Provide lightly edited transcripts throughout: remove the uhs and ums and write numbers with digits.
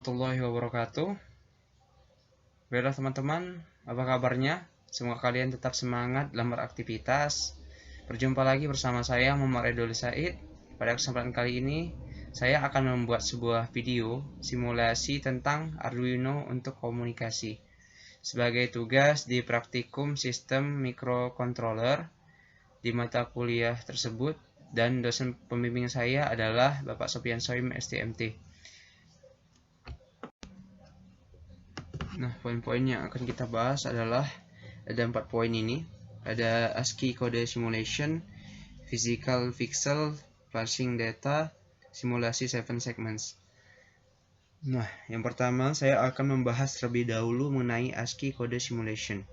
Warahmatullahi wabarakatuh. Baiklah teman-teman, apa kabarnya? Semoga kalian tetap semangat dalam beraktivitas. Berjumpa lagi bersama saya Muhammad Redoli Said. Pada kesempatan kali ini, saya akan membuat sebuah video simulasi tentang Arduino untuk komunikasi sebagai tugas di praktikum sistem microcontroller di mata kuliah tersebut, dan dosen pembimbing saya adalah Bapak Sofian Soim, STMT. Nah, poin-poin yang akan kita bahas adalah ada 4 poin ini. Ada ASCII code simulation, physical pixel, parsing data, simulasi 7 segments. Nah, yang pertama saya akan membahas terlebih dahulu mengenai ASCII code simulation.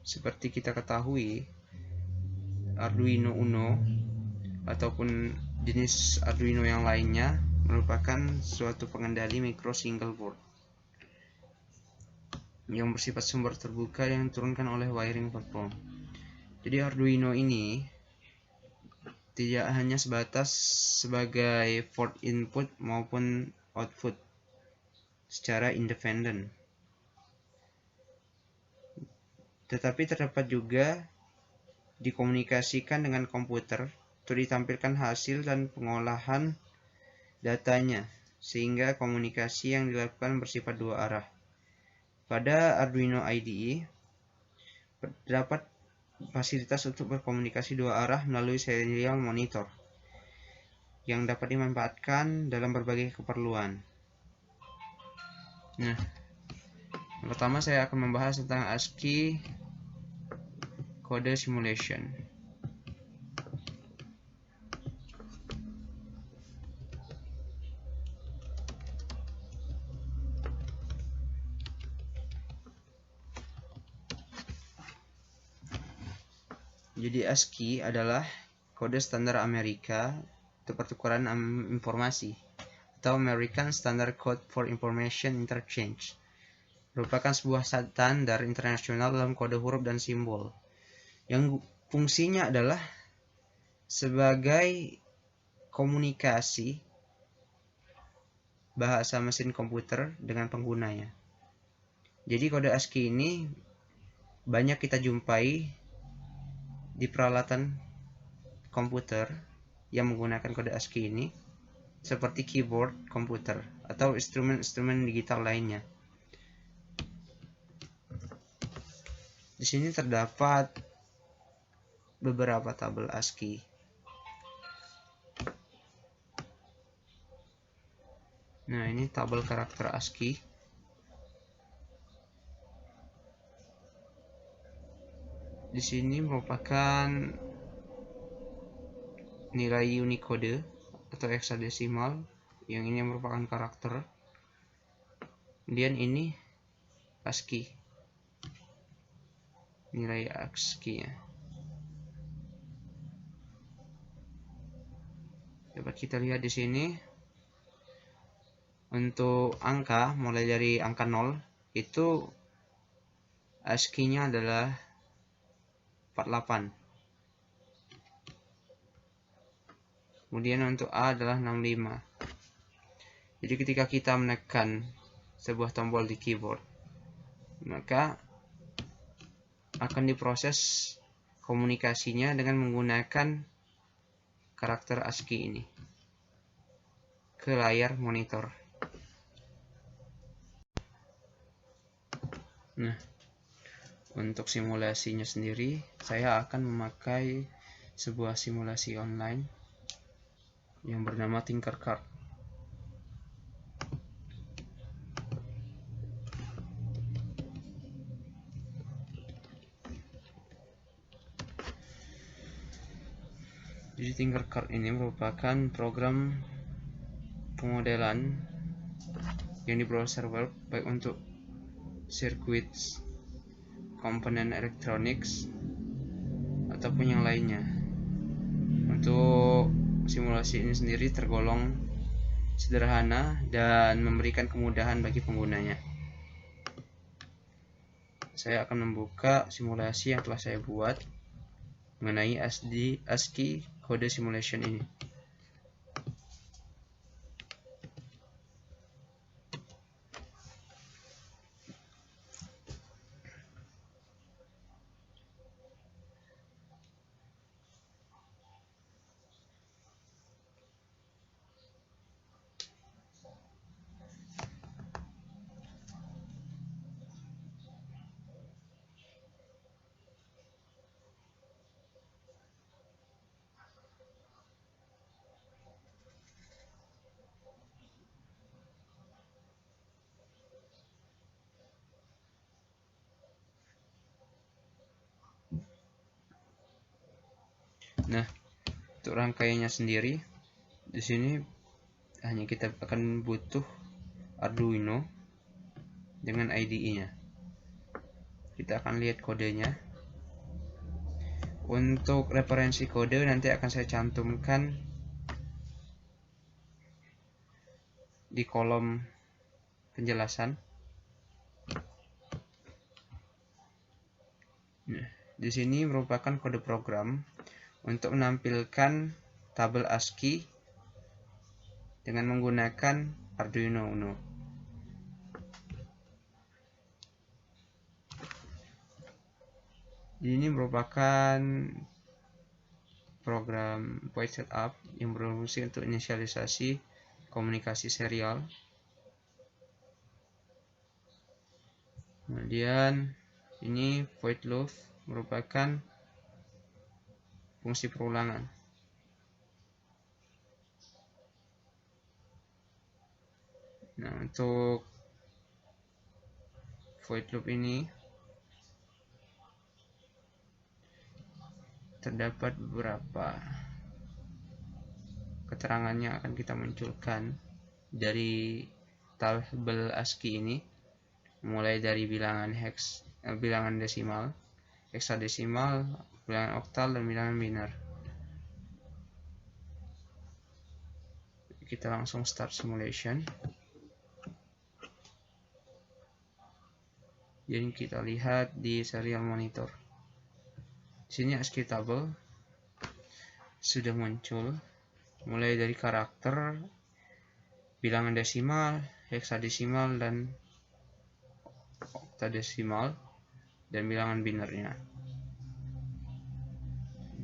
Seperti kita ketahui, Arduino Uno ataupun jenis Arduino yang lainnya merupakan suatu pengendali micro single board yang bersifat sumber terbuka yang diturunkan oleh wiring platform. Jadi Arduino ini tidak hanya sebatas sebagai port input maupun output secara independen, tetapi terdapat juga dikomunikasikan dengan komputer untuk ditampilkan hasil dan pengolahan datanya, sehingga komunikasi yang dilakukan bersifat dua arah. Pada Arduino IDE terdapat fasilitas untuk berkomunikasi dua arah melalui serial monitor yang dapat dimanfaatkan dalam berbagai keperluan. Nah, pertama saya akan membahas tentang ASCII code simulation. Jadi ASCII adalah kode standar Amerika untuk pertukaran informasi atau American Standard Code for Information Interchange. Merupakan sebuah standar internasional dalam kode huruf dan simbol yang fungsinya adalah sebagai komunikasi bahasa mesin komputer dengan penggunanya. Jadi kode ASCII ini banyak kita jumpai di peralatan komputer yang menggunakan kode ASCII ini, seperti keyboard komputer atau instrumen-instrumen digital lainnya. Di sini terdapat beberapa tabel ASCII. Nah, ini tabel karakter ASCII. Di sini merupakan nilai Unicode atau hexadesimal, yang ini merupakan karakter. Kemudian ini ASCII, nilai ASCII-nya. Dapat kita lihat di sini untuk angka, mulai dari angka 0 itu ASCII-nya adalah 48. Kemudian untuk A adalah 65. Jadi ketika kita menekan sebuah tombol di keyboard, maka akan diproses komunikasinya dengan menggunakan karakter ASCII ini ke layar monitor. Nah, untuk simulasinya sendiri, saya akan memakai sebuah simulasi online yang bernama Tinkercad. Jadi Tinkercad ini merupakan program pemodelan yang di browser web, baik untuk circuits, komponen electronics, ataupun yang lainnya. Untuk simulasi ini sendiri tergolong sederhana dan memberikan kemudahan bagi penggunanya. Saya akan membuka simulasi yang telah saya buat mengenai ASCII code simulation ini. Nah, untuk rangkaiannya sendiri, di sini hanya kita akan butuh Arduino dengan IDE-nya. Kita akan lihat kodenya. Untuk referensi kode nanti akan saya cantumkan di kolom penjelasan. Nah, di sini merupakan kode program untuk menampilkan tabel ASCII dengan menggunakan Arduino Uno. Ini merupakan program Void Setup yang berfungsi untuk inisialisasi komunikasi serial. Kemudian ini void loop merupakan fungsi perulangan. Nah, untuk void loop ini terdapat beberapa keterangannya akan kita munculkan dari tabel ASCII ini, mulai dari bilangan bilangan desimal, heksadesimal, bilangan oktal, dan bilangan biner. Kita langsung start simulation. Jadi kita lihat di serial monitor. Di sini ASCII table sudah muncul, mulai dari karakter, bilangan desimal, heksadesimal, dan oktadesimal, dan bilangan binernya.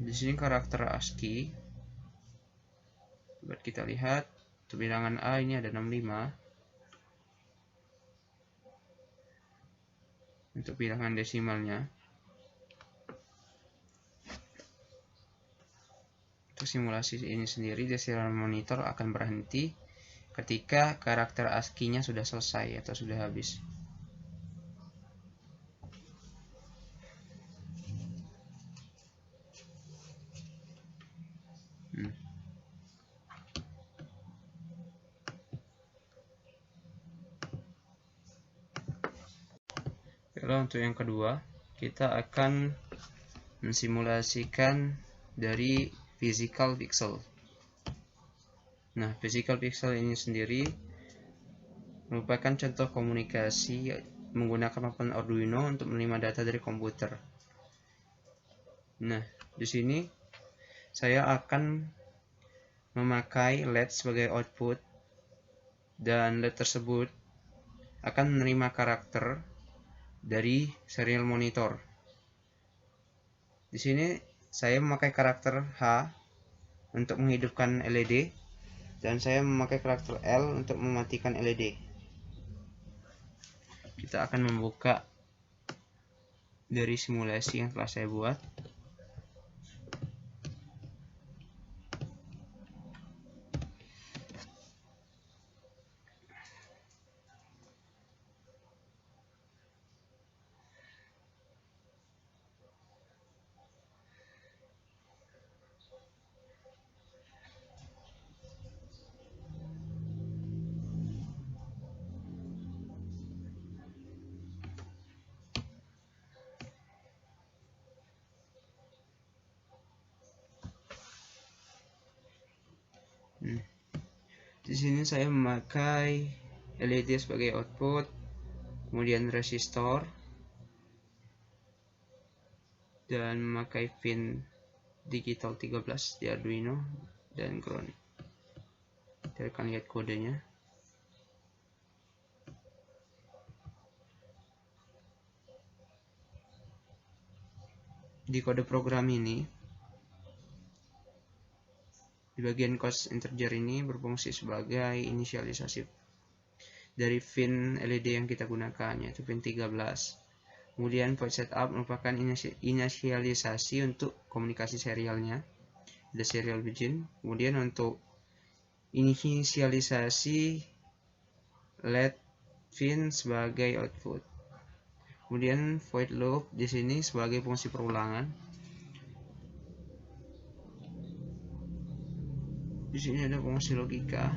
Di sini karakter ASCII. Buat kita lihat, untuk bilangan A ini ada 65. Untuk bilangan desimalnya. Untuk simulasi ini sendiri, di serial monitor akan berhenti ketika karakter ASCII-nya sudah selesai atau sudah habis. Lalu untuk yang kedua, kita akan mensimulasikan dari physical pixel. Nah, physical pixel ini sendiri merupakan contoh komunikasi menggunakan papan Arduino untuk menerima data dari komputer. Nah, di sini saya akan memakai LED sebagai output, dan LED tersebut akan menerima karakter dari serial monitor. Di sini saya memakai karakter H untuk menghidupkan LED, dan saya memakai karakter L untuk mematikan LED. Kita akan membuka dari simulasi yang telah saya buat. Di sini saya memakai LED sebagai output, kemudian resistor, dan memakai pin digital 13 di Arduino, dan ground. Kita akan lihat kodenya. Di kode program ini, di bagian cost integer ini berfungsi sebagai inisialisasi dari pin LED yang kita gunakan, yaitu pin 13. Kemudian void setup merupakan inisialisasi untuk komunikasi serialnya, the serial begin. Kemudian untuk inisialisasi LED pin sebagai output. Kemudian void loop di sini sebagai fungsi perulangan. Di sini ada fungsi logika.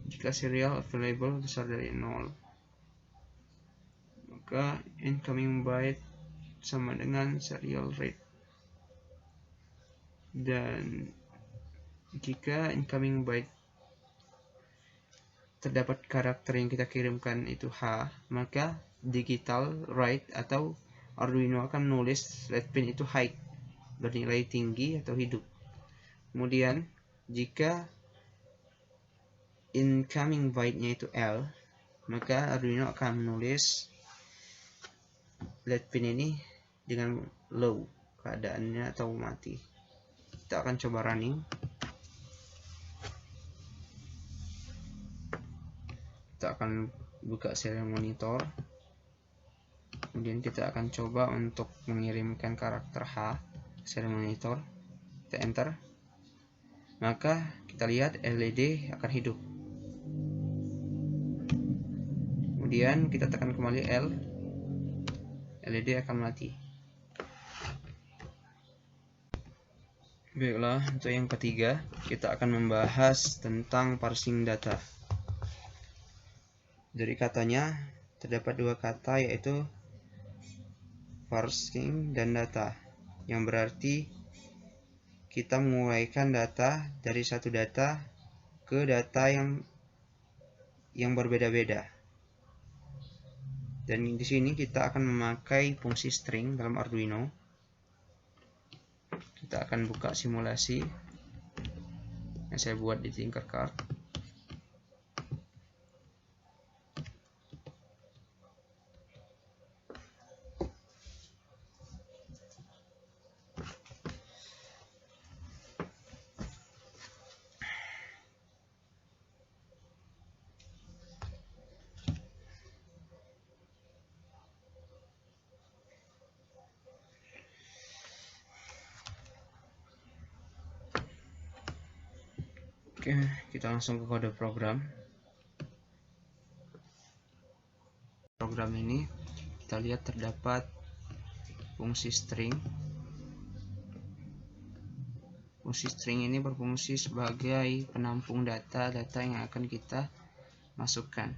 Jika serial available besar dari 0, maka incoming byte sama dengan serial read. Dan jika incoming byte terdapat karakter yang kita kirimkan itu H, maka digital write atau Arduino akan menulis let pin itu high, bernilai tinggi atau hidup. Kemudian jika incoming byte-nya itu L, maka Arduino akan menulis let pin ini dengan low keadaannya atau mati. Kita akan coba running. Kita akan buka serial monitor. Kemudian kita akan coba untuk mengirimkan karakter H ke serial monitor. Kita enter. Maka kita lihat LED akan hidup. Kemudian kita tekan kembali L, LED akan mati. Baiklah, untuk yang ketiga, kita akan membahas tentang parsing data. Dari katanya, terdapat dua kata yaitu parsing dan data, yang berarti kita menguraikan data dari satu data ke data yang berbeda-beda. Dan di sini kita akan memakai fungsi string dalam Arduino. Kita akan buka simulasi yang saya buat di Tinkercad. Oke, kita langsung ke kode program. Program ini kita lihat terdapat fungsi string. Fungsi string ini berfungsi sebagai penampung data-data yang akan kita masukkan.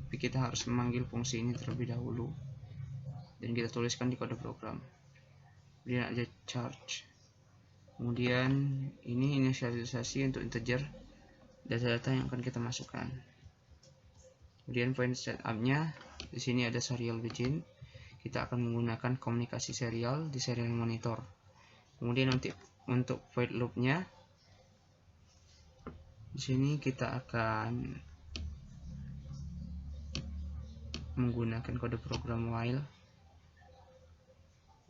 Tapi kita harus memanggil fungsi ini terlebih dahulu dan kita tuliskan di kode program. Kemudian ada charge. Kemudian ini inisialisasi untuk integer data-data yang akan kita masukkan. Kemudian point setup-nya di sini ada serial begin. Kita akan menggunakan komunikasi serial di serial monitor. Kemudian untuk void loop-nya di sini kita akan menggunakan kode program while.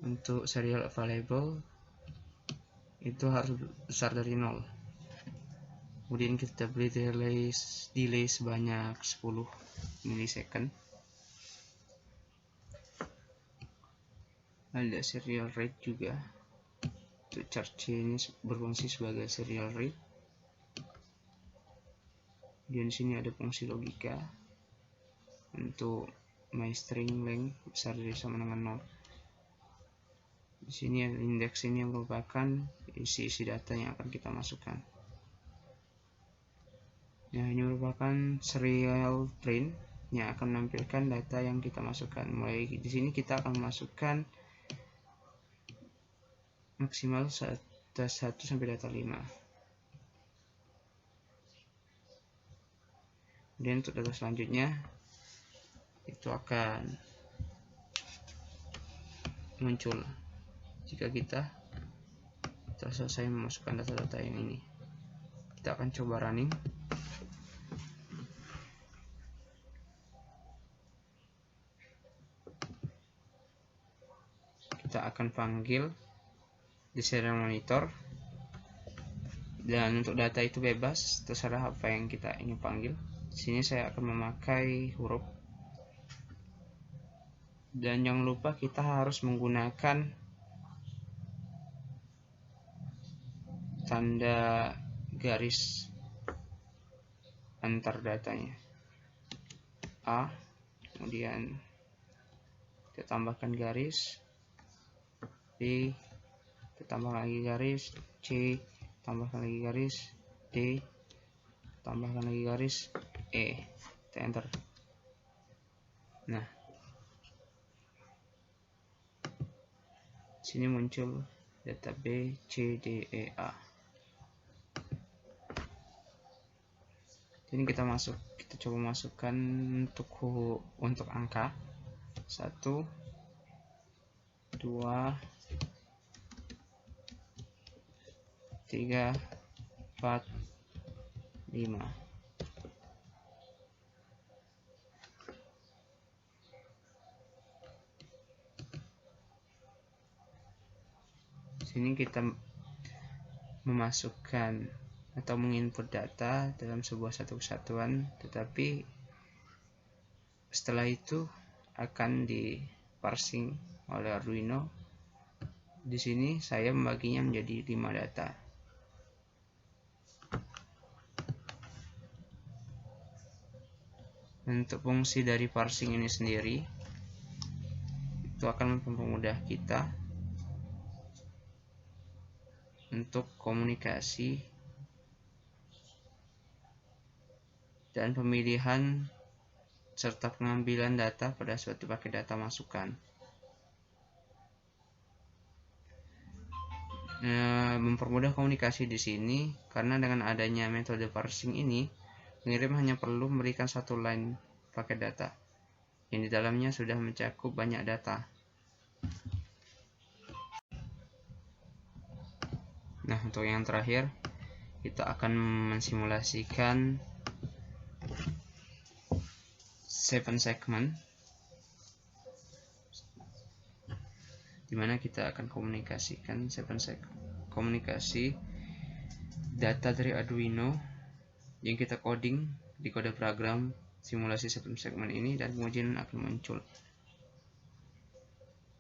Untuk serial available itu harus besar dari 0. Kemudian kita beri delay sebanyak 10 milisecond. Ada serial read juga. Untuk charge ini berfungsi sebagai serial read. Dan di sini ada fungsi logika untuk my string length besar dari sama dengan 0. Di sini ada indeks ini yang merupakan isi data yang akan kita masukkan. Nah, ini merupakan serial print yang akan menampilkan data yang kita masukkan. Mulai di sini kita akan masukkan maksimal data 1 sampai data 5. Kemudian untuk data selanjutnya itu akan muncul jika kita telah selesai memasukkan data-data yang ini. Kita akan coba running. Kita akan panggil di serial monitor, dan untuk data itu bebas, terserah apa yang kita ingin panggil. Di sini saya akan memakai huruf. Dan jangan lupa kita harus menggunakan tanda garis antar datanya. A, kemudian kita tambahkan garis, B, kita tambah lagi garis C, tambahkan lagi garis D, tambahkan lagi garis E, kita enter. Nah, sini muncul data B, C, D, E, A. Ini kita coba masukkan untuk angka 1, 2, 3, 4, 5. Sini kita memasukkan atau menginput data dalam sebuah satu kesatuan, tetapi setelah itu akan di parsing oleh Arduino. Di sini saya membaginya menjadi 5 data. Untuk fungsi dari parsing ini sendiri itu akan mempermudah kita untuk komunikasi dan pemilihan serta pengambilan data pada suatu paket data masukan. Mempermudah komunikasi di sini karena dengan adanya metode parsing ini, pengirim hanya perlu memberikan satu line paket data yang di dalamnya sudah mencakup banyak data. Nah, untuk yang terakhir kita akan mensimulasikan 7 segment, dimana kita akan komunikasikan komunikasi data dari Arduino yang kita coding di kode program simulasi 7 segmen ini, dan kemudian akan muncul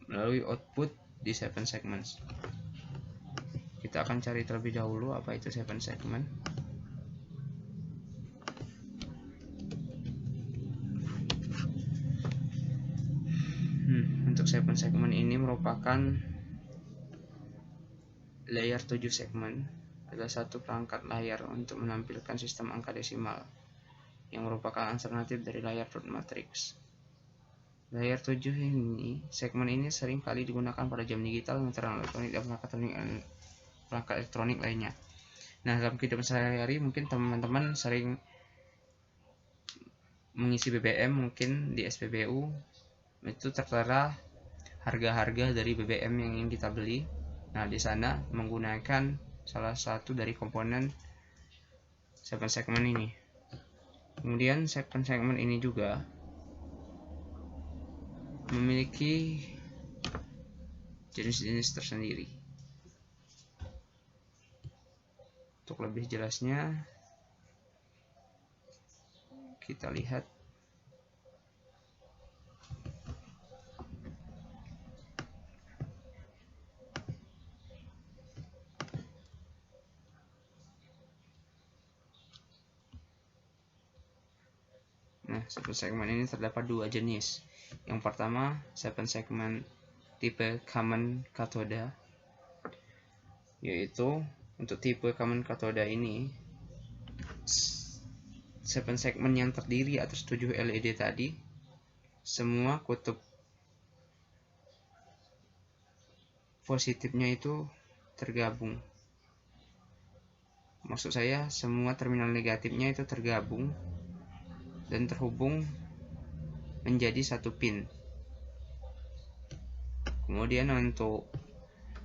melalui output di 7 segments. Kita akan cari terlebih dahulu apa itu 7 segment. Untuk 7 segmen ini merupakan layer 7 segmen adalah satu perangkat layar untuk menampilkan sistem angka desimal yang merupakan alternatif dari layar dot matrix. Layer 7 ini, segmen ini sering kali digunakan pada jam digital, meteran elektronik, dan perangkat elektronik lainnya. Nah, dalam kehidupan sehari-hari mungkin teman-teman sering mengisi BBM mungkin di SPBU, itu tertera harga-harga dari BBM yang ingin kita beli. Nah, di sana menggunakan salah satu dari komponen 7 segmen ini. Kemudian 7 segmen ini juga memiliki jenis-jenis tersendiri. Untuk lebih jelasnya kita lihat Nah, 7 segmen ini terdapat 2 jenis. Yang pertama, 7 segmen tipe common kathoda, yaitu untuk tipe common kathoda ini 7 segmen yang terdiri atas 7 LED tadi, semua kutub positifnya itu tergabung. Maksud saya, semua terminal negatifnya itu tergabung dan terhubung menjadi satu pin. Kemudian untuk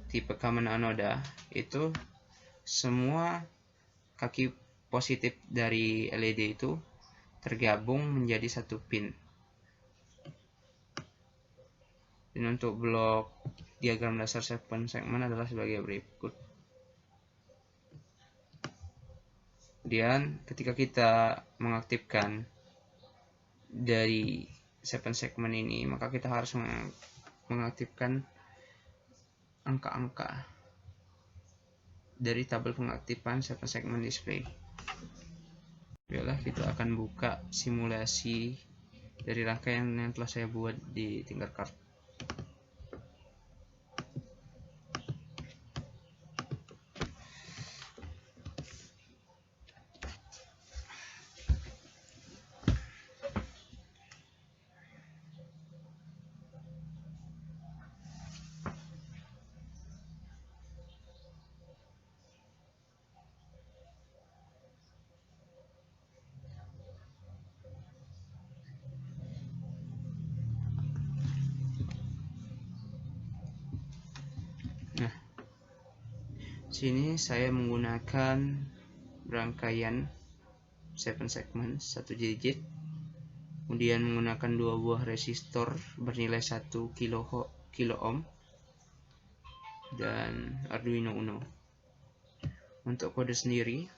tipe common anoda itu semua kaki positif dari LED itu tergabung menjadi satu pin. Dan untuk blok diagram dasar 7 segmen adalah sebagai berikut. Kemudian ketika kita mengaktifkan dari 7 segmen ini, maka kita harus mengaktifkan angka-angka dari tabel pengaktifan 7 segmen display. Baiklah, kita akan buka simulasi dari rangkaian yang telah saya buat di Tinkercad. Sini saya menggunakan rangkaian 7 segment 1 digit, kemudian menggunakan 2 buah resistor bernilai 1 kilo ohm dan Arduino Uno. Untuk kode sendiri,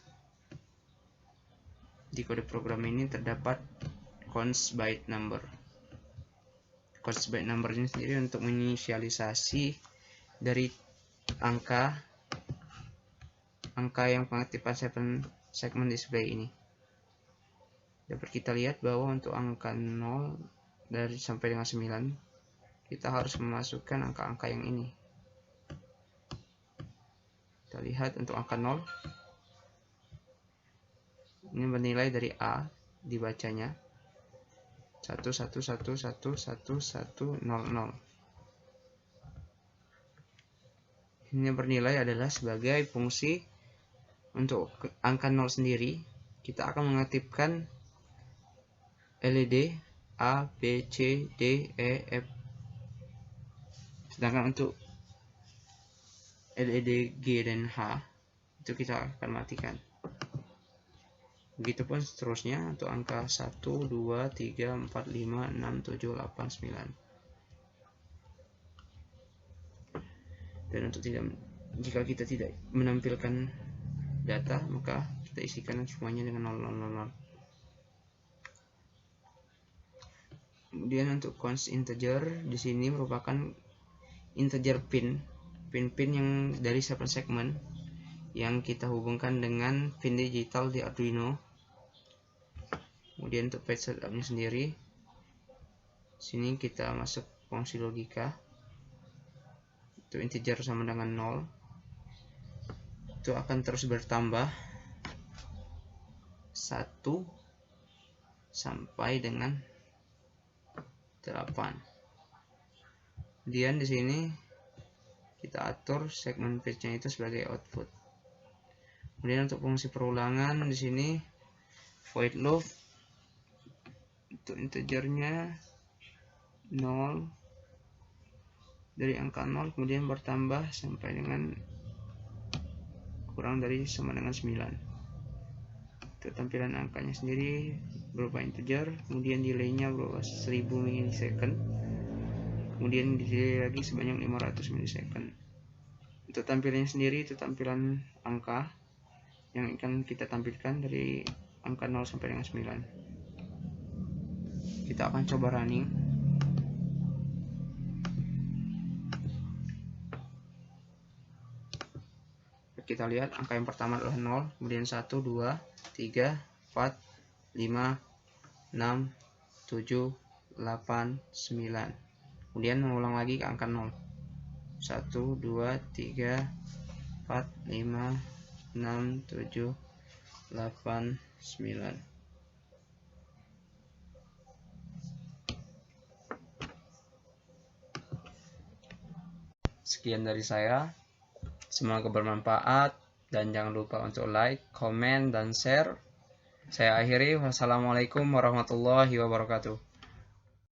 di kode program ini terdapat const byte number. Const byte number ini sendiri untuk menginisialisasi dari angka yang pengaktifan 7 segment display ini. Dapat kita lihat bahwa untuk angka 0 dari sampai dengan 9 kita harus memasukkan angka-angka yang ini. Kita lihat untuk angka 0 ini bernilai dari A dibacanya 11111100. Ini bernilai adalah sebagai fungsi. Untuk angka 0 sendiri kita akan mengaktifkan LED A, B, C, D, E, F. Sedangkan untuk LED G dan H itu kita akan matikan. Begitupun seterusnya untuk angka 1, 2, 3, 4, 5, 6, 7, 8, 9. Dan untuk jika kita tidak menampilkan data, maka kita isikan semuanya dengan 000. Kemudian untuk const integer di sini merupakan integer pin yang dari 7 segment yang kita hubungkan dengan pin digital di Arduino. Kemudian untuk page setupnya sendiri, sini kita masuk fungsi logika. Untuk integer sama dengan 0, itu akan terus bertambah 1 sampai dengan 8. Kemudian di sini kita atur segmen page-nya itu sebagai output. Kemudian untuk fungsi perulangan di sini void loop untuk integernya 0 dari angka 0, kemudian bertambah sampai dengan kurang dari sama dengan 9. Untuk tampilan angkanya sendiri berupa integer, kemudian delay-nya berupa 1000 milisecond, kemudian delay lagi sebanyak 500 milisecond. Untuk tampilannya sendiri itu tampilan angka yang akan kita tampilkan dari angka 0 sampai dengan 9. Kita akan coba running. Kita lihat angka yang pertama adalah 0, kemudian 1, 2, 3, 4, 5, 6, 7, 8, 9. Kemudian mengulang lagi ke angka 0. 1, 2, 3, 4, 5, 6, 7, 8, 9. Sekian dari saya. Semoga bermanfaat dan jangan lupa untuk like, komen, dan share. Saya akhiri. Wassalamualaikum warahmatullahi wabarakatuh.